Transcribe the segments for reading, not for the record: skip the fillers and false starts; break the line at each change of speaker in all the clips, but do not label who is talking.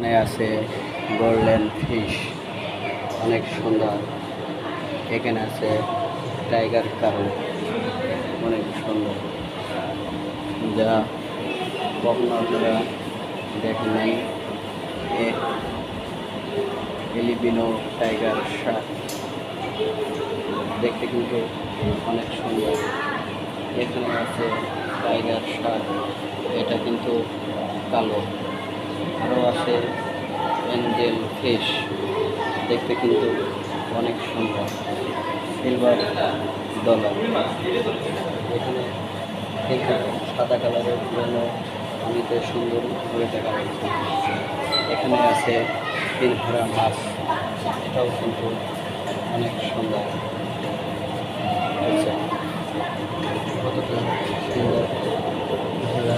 এখানে আছে golden fish, অনেক সুন্দর। এখানে আছে টাইগার কারো, অনেক সুন্দর, যা কখনো আপনারা দেখেন নাই। এলিবিনো টাইগার শার্ক দেখতে কিন্তু অনেক সুন্দর। এখানে আছে টাইগার শার্ক, এটা কিন্তু কালো। আরও আছে এঞ্জেল ফিশ, দেখতে কিন্তু অনেক সুন্দর, সিলভার ডলার। এখানে কিন্তু সাদা কালারের পুরনো পানিতে সুন্দর ঘুরে দেখা যাচ্ছে। এখানে আছে পিনহারা মাছ, এটাও কিন্তু অনেক সুন্দর। আচ্ছা, কতটা সুন্দর, আপনারা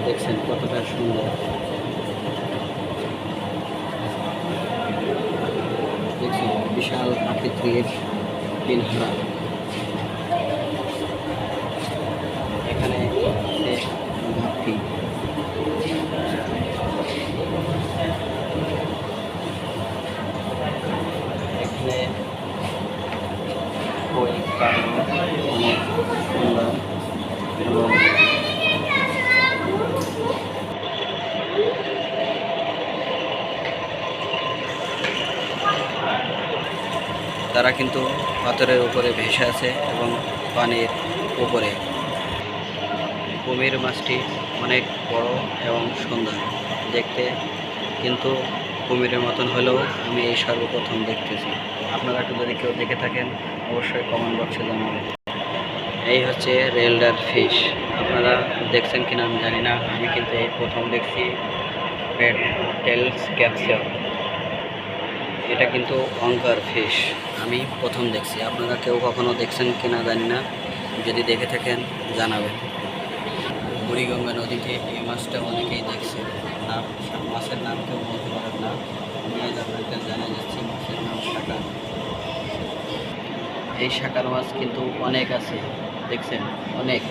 দেখছেন কতটা সুন্দর। দেখছি বিশাল আকৃতির পিনহারা। এখানে ঘাটতি, এখানে কই কালো, অনেক সুন্দর। এবং তারা কিন্তু পাথরের উপরে ভেসে আছে এবং পানির উপরে। কুমির মাছটি অনেক বড় এবং সুন্দর দেখতে, কিন্তু কুমিরের মতন হলেও আমি এই সর্বপ্রথম দেখতেছি। আপনারা একটু যদি কেউ দেখে থাকেন অবশ্যই কমেন্ট বক্সে জানাবেন। এই হচ্ছে রেলডার ফিশ, আপনারা দেখছেন কিনা আমি জানি না, আমি কিন্তু এই প্রথম দেখছি। রেড টেলস ক্যাপসিয়াম, এটা কিন্তু অঙ্কার ফিশ, আমি প্রথম দেখছি। আপনারা কেউ কখনো দেখছেন কিনা জানি না, যদি দেখে থাকেন জানাবেন। বুড়িগঙ্গা নদীতে এই মাছটা অনেকেই দেখছে, নাম মাছের নাম কেউ বলতে পারেন না। আমি আজ আপনাদের জানা যাচ্ছি মাছের নাম শাকার। এই শাকার মাছ কিন্তু অনেক আছে, দেখছেন অনেক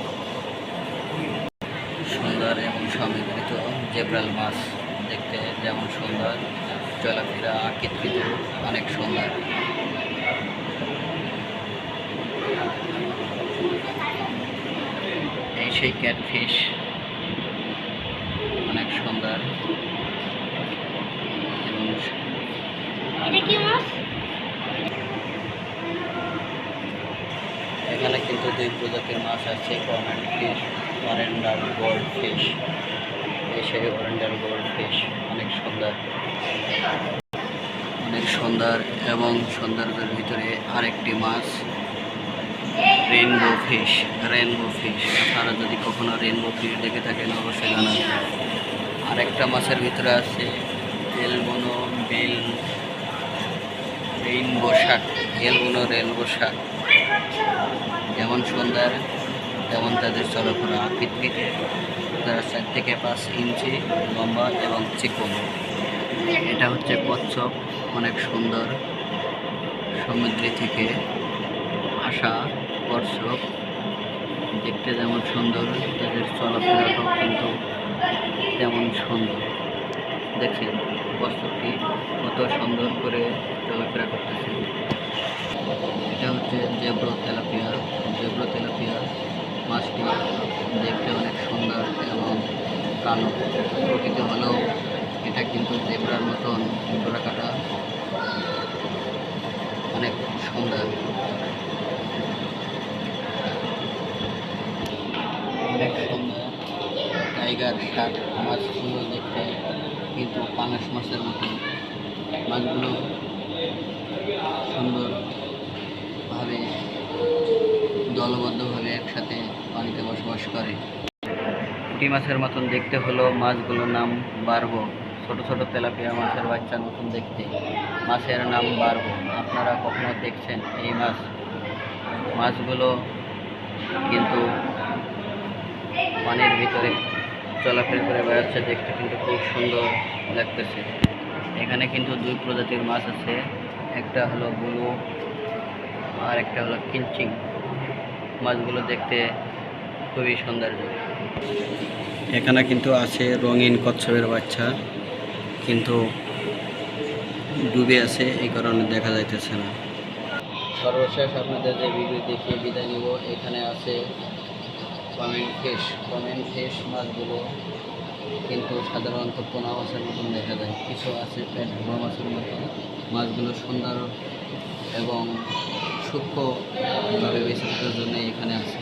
সুন্দর এবং সমৃদ্ধ। জেব্রাল মাছ দেখতে যেমন সুন্দর, চলাফেরা আকৃতিতে অনেক সুন্দর। এই সেই ক্যাটফিশ, অনেক সুন্দর। এবং এখানে কিন্তু দুই প্রজাতির মাছ আছে, কমেন্ট ফিশ, অরেন্ডার গোল্ড ফিশ। এই সেই অরেন্ডার গোল্ড ফিশ, অনেক সুন্দর, অনেক সুন্দর। এবং সৌন্দর্যের ভিতরে আরেকটি মাছ রেইনবো ফিশ। রেইনবো ফিশ, আপনারা যদি কখনো রেইনবো ফিশ দেখে থাকেন অবশ্যই জানাবেন। আরেকটা মাছের ভিতরে আছে এলবোনো বিল রেইনবো শার্ক। এলবোনো রেইনবো শার্ক যেমন সুন্দর তেমন তাদের চলাফেরা আকৃতিতে। তারা 4 থেকে 5 ইঞ্চি লম্বা এবং চিকন। এটা হচ্ছে কচ্ছপ, অনেক সুন্দর, সমুদ্র থেকে আসা কচ্ছপ, দেখতে যেমন সুন্দর তাদের চলাফেরাটাও কিন্তু তেমন সুন্দর। দেখছেন কচ্ছপটি কত সুন্দর করে চলাফেরা করতেছে। এটা হচ্ছে জেব্রা তেলাপিয়া। জেব্রা তেলাপিয়া মাছটি দেখতে অনেক সুন্দর এবং কালো প্রকৃতি হলেও এটা কিন্তু জেব্রার মতন ডোরা কাটা, অনেক সুন্দর, অনেক সুন্দর। টাইগার শার্ক মাছগুলো দেখতে কিন্তু পাঙাশ মাছের মতো। মাছগুলো সুন্দরভাবে দলবদ্ধভাবে একসাথে পানিতে বসবাস করে। পুঁটি মাছের মতন দেখতে হলো মাছগুলোর নাম বারবো। ছোট ছোট তেলাপিয়া মাছের বাচ্চার মতন দেখতে, মাছের নাম বারবো। আপনারা কখনো দেখছেন এই মাছ? মাছগুলো কিন্তু পানির ভিতরে চলাফেরা করে বেড়াচ্ছে, দেখতে কিন্তু খুব সুন্দর লাগতেছে। এখানে কিন্তু দুই প্রজাতির মাছ আছে, একটা হলো ব্লু আর একটা হলো কিলচিং। মাছগুলো দেখতে খুবই সৌন্দর্য। এখানে কিন্তু আছে রঙিন কচ্ছপের বাচ্চা, কিন্তু ডুবে আছে, এই কারণে দেখা যাইতেছে না। সর্বশেষ আপনাদের যে ভিডিও দেখিয়ে বিদায় নিব, এখানে আছে কমেন্ট ফিশ মাছগুলো কিন্তু সাধারণত পোনা মাছের মতন দেখা যায়, কিছু আছে প্যাট ভোয়া মাছের মতন। মাছগুলো সুন্দর এবং সূক্ষ্মভাবে বেঁচে থাকার জন্য এখানে আছে।